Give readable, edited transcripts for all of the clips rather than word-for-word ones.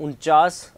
49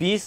20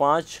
5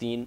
3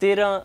13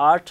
8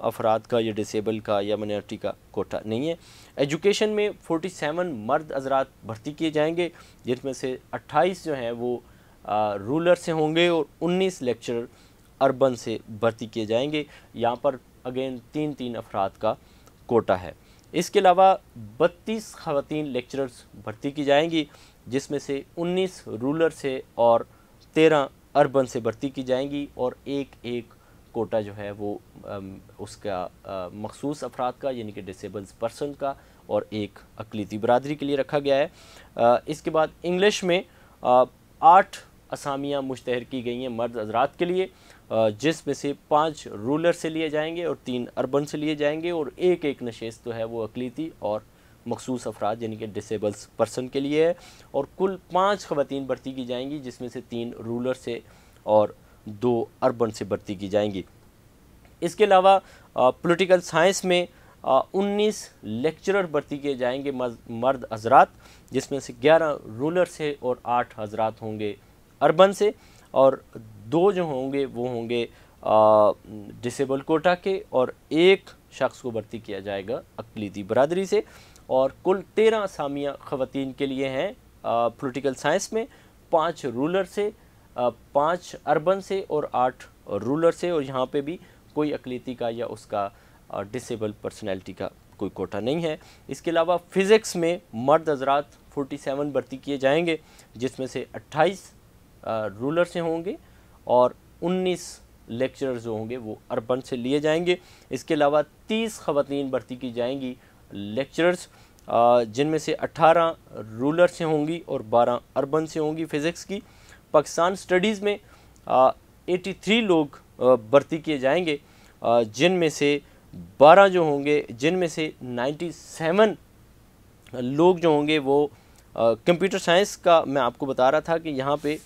افراد کا یا ڈسیبل کا یا منارٹی کا کوٹا نہیں ہے۔ ایجوکیشن میں 47 مرد حضرات بھرتی کیے جائیں گے، جن میں سے 28 جو ہیں وہ رولر سے ہوں گے اور 19 لیکچرر اربن سے بھرتی کیے جائیں گے۔ یہاں پر اگین 3 افراد کا کوٹا ہے۔ اس کے علاوہ 32 خواتین لیکچررز بھرتی کی جائیں گی، جس میں سے 19 رولر سے اور 13 اربن سے بھرتی کی جائیں گی، اور ایک کوٹا جو ہے وہ اس کا مخصوص افراد کا یعنی کہ ڈسیبلز پرسن کا اور ایک اقلیتی برادری کے لیے رکھا گیا ہے۔ اس کے بعد انگلش میں 8 اسامیاں مشتہر کی گئی ہیں مرد حضرات کے لیے، جس میں سے 5 رولر سے لیے جائیں گے اور 3 اربن سے لیے جائیں گے، اور ایک نشست تو ہے وہ اقلیتی اور مخصوص افراد یعنی کہ ڈسیبلز پرسن کے لیے ہے، اور کل 5 خواتین بھرتی کی جائیں گی، جس میں سے 3 رولر سے اور 2 اربن سے بھرتی کی جائیں گی۔ اس کے علاوہ پولیٹیکل سائنس میں 19 لیکچرر بھرتی کیے جائیں گے مرد حضرات، جس میں سے 11 رولر سے اور 8 حضرات ہوں گے اربن سے، اور 2 جو ہوں گے وہ ہوں گے ڈسیبل کوٹا کے، اور 1 شخص کو بھرتی کیا جائے گا اقلیتی برادری سے، اور کل 13 اسامیاں خواتین کے لیے ہیں پولیٹیکل سائنس میں، 5 رولر سے، 5 اربن سے اور 8 رولر سے، اور یہاں پہ بھی کوئی اقلیتی کا یا اس کا ڈسیبل پرسنالٹی کا کوئی کوٹا نہیں ہے۔ اس کے علاوہ فزکس میں مرد حضرات 47 بھرتی کیے جائیں گے، جس میں سے 28 رولر سے ہوں گے اور 19 لیکچرر جو ہوں گے وہ اربن سے لیے جائیں گے۔ اس کے علاوہ 30 خواتین بھرتی کی جائیں گی لیکچررز، جن میں سے 18 رولر سے ہوں گی اور 12 اربن سے ہوں گی فزکس کی۔ پاکستان سٹڈیز میں 83 لوگ بھرتی کیے جائیں گے، جن میں سے 12 جو ہوں گے، جن میں سے 97 لوگ جو ہوں گے وہ کمپیوٹر سائنس کا میں آپ کو بتا رہا تھا کہ یہاں پہ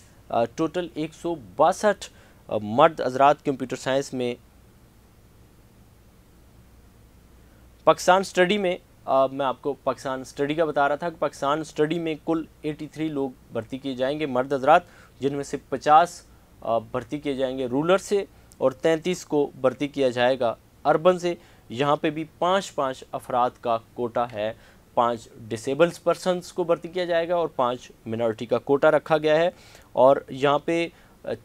ٹوٹل 162 مرد حضرات کمپیوٹر سائنس میں پاکستان سٹڈی میں میں آپ کو پاکستان سٹڈی کا بتا رہا تھا کہ پاکستان سٹڈی میں کل 83 لوگ بھرتی کیے جائیں گے مرد حضرات، جن میں سے 50 بھرتی کیے جائیں گے رولر سے اور 33 کو بھرتی کیا جائے گا اربن سے۔ یہاں پہ بھی 5 افراد کا کوٹا ہے، 5 ڈسیبلز پرسنز کو بھرتی کیا جائے گا اور 5 منارٹی کا کوٹا رکھا گیا ہے، اور یہاں پہ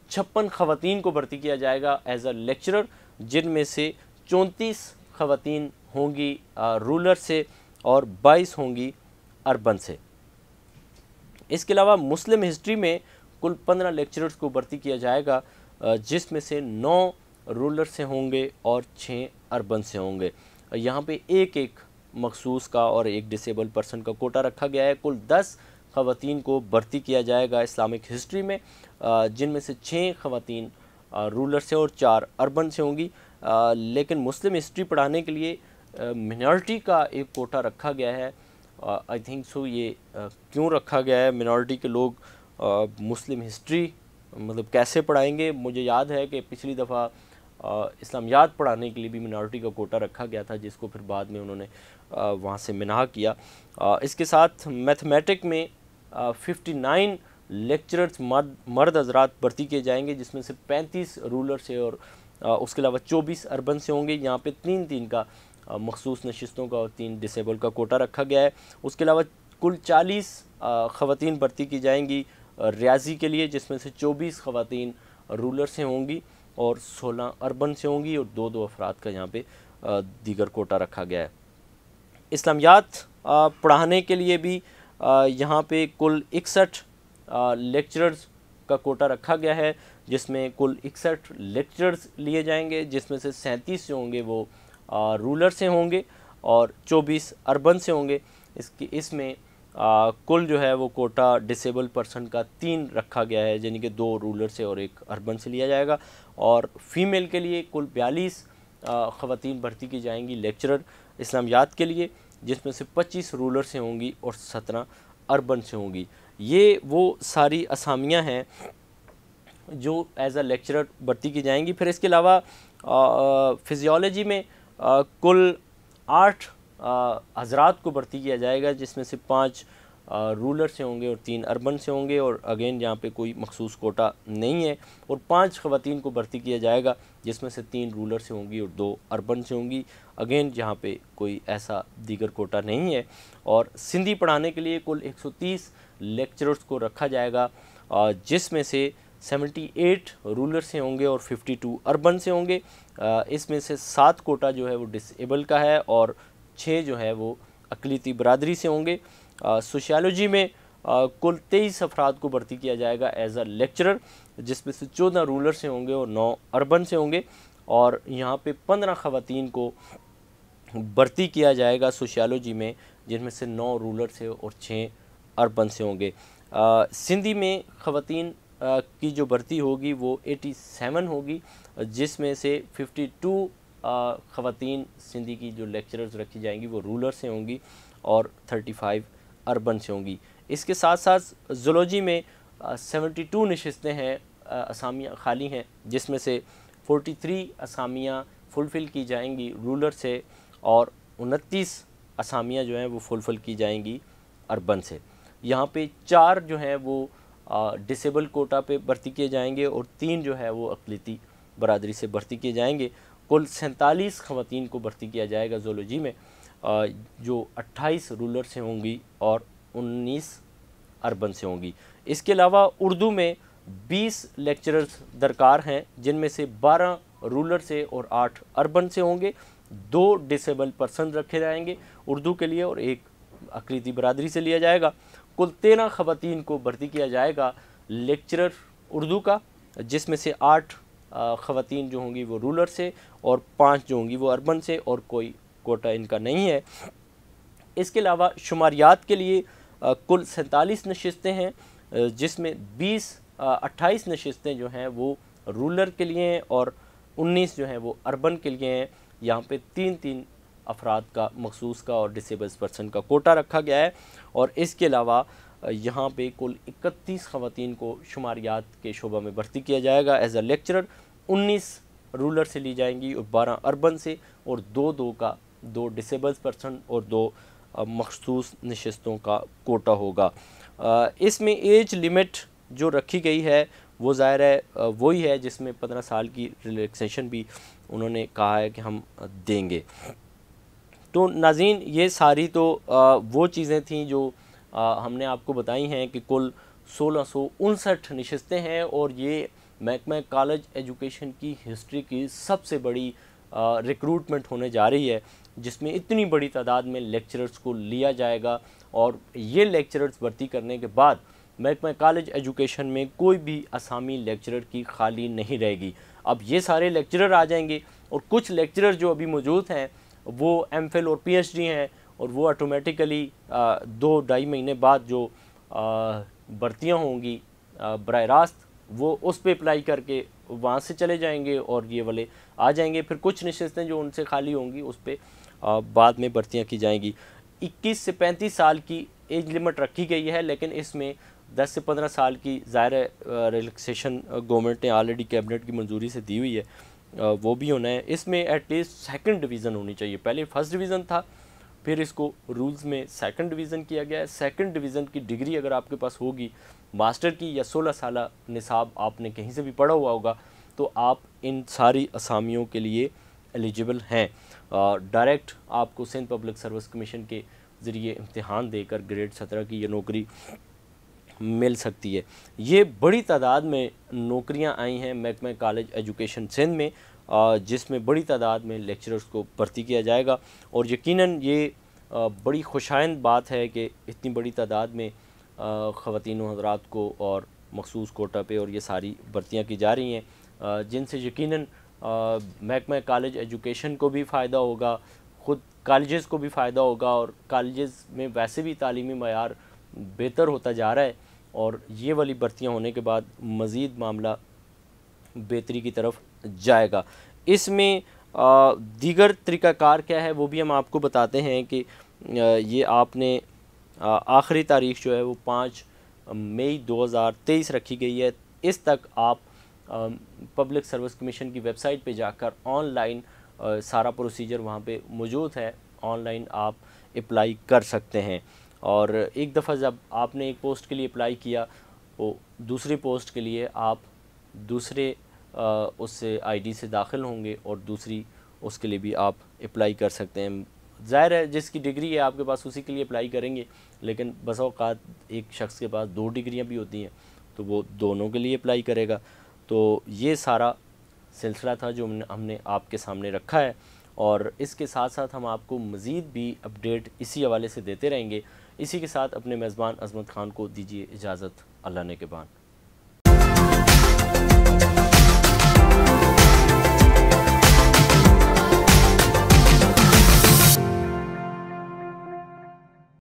56 خواتین کو بھرتی کیا جائے گا ایز اے لیکچرر، جن میں سے 34 خواتین ہوں گی رولر سے اور 22 ہوں گی اربن سے۔ اس کے علاوہ مسلم ہسٹری میں کل 15 لیکچررز کو بھرتی کیا جائے گا، جس میں سے 9 رولر سے ہوں گے اور 6 اربن سے ہوں گے۔ یہاں پہ ایک مخصوص کا اور ایک ڈسیبل پرسن کا کوٹا رکھا گیا ہے۔ کل 10 خواتین کو بھرتی کیا جائے گا اسلامک ہسٹری میں، جن میں سے 6 خواتین رولر سے اور 4 اربن سے ہوں گی۔ لیکن مسلم ہسٹری پڑھانے کے لیے منارٹی کا ایک کوٹا رکھا گیا ہے۔ آئی تھنک سو یہ کیوں رکھا گیا ہے؟ منارٹی کے لوگ مسلم ہسٹری مطلب کیسے پڑھائیں گے؟ مجھے یاد ہے کہ پچھلی دفعہ اسلامیات پڑھانے کے لیے بھی منارٹی کا کوٹا رکھا گیا تھا، جس کو پھر بعد میں انہوں نے وہاں سے منع کیا۔ اس کے ساتھ میتھمیٹک میں 59 لیکچررز مرد حضرات بھرتی کیے جائیں گے، جس میں سے 35 رولر سے اور اس کے علاوہ 24 اربن سے ہوں گے۔ یہاں پہ 3 کا مخصوص نشستوں کا اور 3 ڈسیبل کا کوٹا رکھا گیا ہے۔ اس کے علاوہ کل 40 خواتین بھرتی کی جائیں گی ریاضی کے لیے، جس میں سے 24 خواتین رولر سے ہوں گی اور 16 اربن سے ہوں گی، اور 2 افراد کا یہاں پہ دیگر کوٹا رکھا گیا ہے۔ اسلامیات پڑھانے کے لیے بھی یہاں پہ کل 61 لیکچررز کا کوٹا رکھا گیا ہے، جس میں کل 61 لیکچررز لیے جائیں گے، جس میں سے 37 جو ہوں گے وہ رولر سے ہوں گے اور 24 اربن سے ہوں گے۔ اس میں کل جو ہے وہ کوٹا ڈسیبل پرسن کا 3 رکھا گیا ہے، یعنی کہ 2 رولر سے اور 1 اربن سے لیا جائے گا، اور فیمیل کے لیے کل 42 خواتین بھرتی کی جائیں گی لیکچرر اسلامیات کے لیے، جس میں سے 25 رولر سے ہوں گی اور 17 اربن سے ہوں گی۔ یہ وہ ساری اسامیاں ہیں جو ایز اے لیکچرر بھرتی کی جائیں گی۔ پھر اس کے علاوہ فزیولوجی میں کل 8 حضرات کو بھرتی کیا جائے گا، جس میں سے 5 رولر سے ہوں گے اور 3 اربن سے ہوں گے، اور اگین یہاں پہ کوئی مخصوص کوٹا نہیں ہے، اور 5 خواتین کو بھرتی کیا جائے گا جس میں سے 3 رولر سے ہوں گی اور 2 اربن سے ہوں گی۔ اگین یہاں پہ کوئی ایسا دیگر کوٹا نہیں ہے، اور سندھی پڑھانے کے لیے کل 130 لیکچررز کو رکھا جائے گا، جس میں سے 78 رولر سے ہوں گے اور 52 اربن سے ہوں گے۔ اس میں سے 7 کوٹا جو ہے وہ ڈس ایبل کا ہے اور 6 جو ہے وہ اقلیتی برادری سے ہوں گے۔ سوشیالوجی میں کل 23 افراد کو بھرتی کیا جائے گا ایز اے لیکچرر، جس میں سے 14 رولر سے ہوں گے اور 9 اربن سے ہوں گے، اور یہاں پہ 15 خواتین کو بھرتی کیا جائے گا سوشیالوجی میں، جن میں سے 9 رولر سے اور 6 اربن سے ہوں گے۔ سندھی میں خواتین کی جو بھرتی ہوگی وہ 87 ہوگی، جس میں سے 52 خواتین سندھی کی جو لیکچررز رکھی جائیں گی وہ رولر سے ہوں گی اور 35 اربن سے ہوں گی۔ اس کے ساتھ ساتھ زولوجی میں 72 نشستیں ہیں، اسامیاں خالی ہیں، جس میں سے 43 اسامیاں فلفل کی جائیں گی رولر سے اور 29 اسامیاں جو ہیں وہ فلفل کی جائیں گی اربن سے۔ یہاں پہ 4 جو ہیں وہ ڈسیبل کوٹا پہ بھرتی کیے جائیں گے اور 3 جو ہے وہ اقلیتی برادری سے بھرتی کیے جائیں گے۔ کل 47 خواتین کو بھرتی کیا جائے گا زولوجی میں، جو 28 رولر سے ہوں گی اور 19 اربن سے ہوں گی۔ اس کے علاوہ اردو میں 20 لیکچررز درکار ہیں، جن میں سے 12 رولر سے اور 8 اربن سے ہوں گے۔ 2 ڈسیبل پرسن رکھے جائیں گے اردو کے لیے اور 1 اقلیتی برادری سے لیا جائے گا۔ کل 13 خواتین کو بھرتی کیا جائے گا لیکچرر اردو کا، جس میں سے 8 خواتین جو ہوں گی وہ رولر سے اور 5 جو ہوں گی وہ اربن سے، اور کوئی کوٹا ان کا نہیں ہے۔ اس کے علاوہ شماریات کے لیے کل 47 نشستیں ہیں، جس میں 28 نشستیں جو ہیں وہ رولر کے لیے ہیں اور 19 جو ہیں وہ اربن کے لیے ہیں۔ یہاں پہ 3 افراد کا مخصوص کا اور ڈسیبلز پرسن کا کوٹا رکھا گیا ہے، اور اس کے علاوہ یہاں پہ کل 31 خواتین کو شماریات کے شعبہ میں بھرتی کیا جائے گا ایز اے لیکچرر۔ 19 رولر سے لی جائیں گی اور 12 اربن سے، اور 2 ڈسیبلز پرسن اور 2 مخصوص نشستوں کا کوٹا ہوگا۔ اس میں ایج لمٹ جو رکھی گئی ہے وہ ظاہر ہے وہی ہے جس میں 15 سال کی ریلیکسیشن بھی انہوں نے کہا ہے کہ ہم دیں گے۔ تو ناظرین، یہ ساری تو وہ چیزیں تھیں جو ہم نے آپ کو بتائی ہیں کہ کل 1659 نشستیں ہیں، اور یہ محکمہ کالج ایجوکیشن کی ہسٹری کی سب سے بڑی ریکروٹمنٹ ہونے جا رہی ہے، جس میں اتنی بڑی تعداد میں لیکچررز کو لیا جائے گا، اور یہ لیکچررز بھرتی کرنے کے بعد محکمہ کالج ایجوکیشن میں کوئی بھی اسامی لیکچرر کی خالی نہیں رہے گی۔ اب یہ سارے لیکچرر آ جائیں گے، اور کچھ لیکچرر جو ابھی موجود ہیں وہ ایم فل اور پی ایچ ڈی ہیں، اور وہ آٹومیٹیکلی 2-2.5 مہینے بعد جو بھرتیاں ہوں گی براہ راست وہ اس پہ اپلائی کر کے وہاں سے چلے جائیں گے اور یہ والے آ جائیں گے۔ پھر کچھ نشستیں جو ان سے خالی ہوں گی اس پہ بعد میں بھرتیاں کی جائیں گی۔ 21 سے 35 سال کی ایج لمٹ رکھی گئی ہے، لیکن اس میں 10 سے 15 سال کی ظاہر ریلیکسیشن گورنمنٹ نے آلریڈی کیبنٹ کی منظوری سے دی ہوئی ہے، وہ بھی ہونا ہے۔ اس میں ایٹ لیسٹ سیکنڈ ڈویژن ہونی چاہیے، پہلے فرسٹ ڈویژن تھا، پھر اس کو رولز میں سیکنڈ ڈویژن کیا گیا ہے۔ سیکنڈ ڈویژن کی ڈگری اگر آپ کے پاس ہوگی ماسٹر کی یا 16 سالہ نصاب آپ نے کہیں سے بھی پڑھا ہوا ہوگا، تو آپ ان ساری اسامیوں کے لیے ایلیجیبل ہیں۔ ڈائریکٹ آپ کو سندھ پبلک سروس کمیشن کے ذریعے امتحان دے کر گریڈ 17 کی یہ نوکری مل سکتی ہے۔ یہ بڑی تعداد میں نوکریاں آئی ہیں محکمہ کالج ایجوکیشن سندھ میں، جس میں بڑی تعداد میں لیکچررز کو بھرتی کیا جائے گا، اور یقیناً یہ بڑی خوشائند بات ہے کہ اتنی بڑی تعداد میں خواتین و حضرات کو اور مخصوص کوٹا پہ اور یہ ساری بھرتیاں کی جا رہی ہیں، جن سے یقیناً محکمہ کالج ایجوکیشن کو بھی فائدہ ہوگا، خود کالجز کو بھی فائدہ ہوگا، اور کالجز میں ویسے بھی تعلیمی معیار بہتر ہوتا جا رہا ہے، اور یہ والی بھرتیاں ہونے کے بعد مزید معاملہ بہتری کی طرف جائے گا۔ اس میں دیگر طریقہ کار کیا ہے وہ بھی ہم آپ کو بتاتے ہیں کہ یہ آپ نے آخری تاریخ جو ہے وہ 5 مئی 2023 رکھی گئی ہے۔ اس تک آپ پبلک سروس کمیشن کی ویب سائٹ پہ جا کر آن لائن سارا پروسیجر وہاں پہ موجود ہے، آن لائن آپ اپلائی کر سکتے ہیں۔ اور ایک دفعہ جب آپ نے ایک پوسٹ کے لیے اپلائی کیا، وہ دوسری پوسٹ کے لیے آپ دوسرے اس آئی ڈی سے داخل ہوں گے اور دوسری اس کے لیے بھی آپ اپلائی کر سکتے ہیں۔ ظاہر ہے جس کی ڈگری ہے آپ کے پاس اسی کے لیے اپلائی کریں گے، لیکن بسا اوقات ایک شخص کے پاس 2 ڈگریاں بھی ہوتی ہیں تو وہ دونوں کے لیے اپلائی کرے گا۔ تو یہ سارا سلسلہ تھا جو ہم نے آپ کے سامنے رکھا ہے، اور اس کے ساتھ ساتھ ہم آپ کو مزید بھی اپڈیٹ اسی حوالے سے دیتے رہیں گے۔ اسی کے ساتھ اپنے میزبان عظمت خان کو دیجیے اجازت، اللہ نے کے بان۔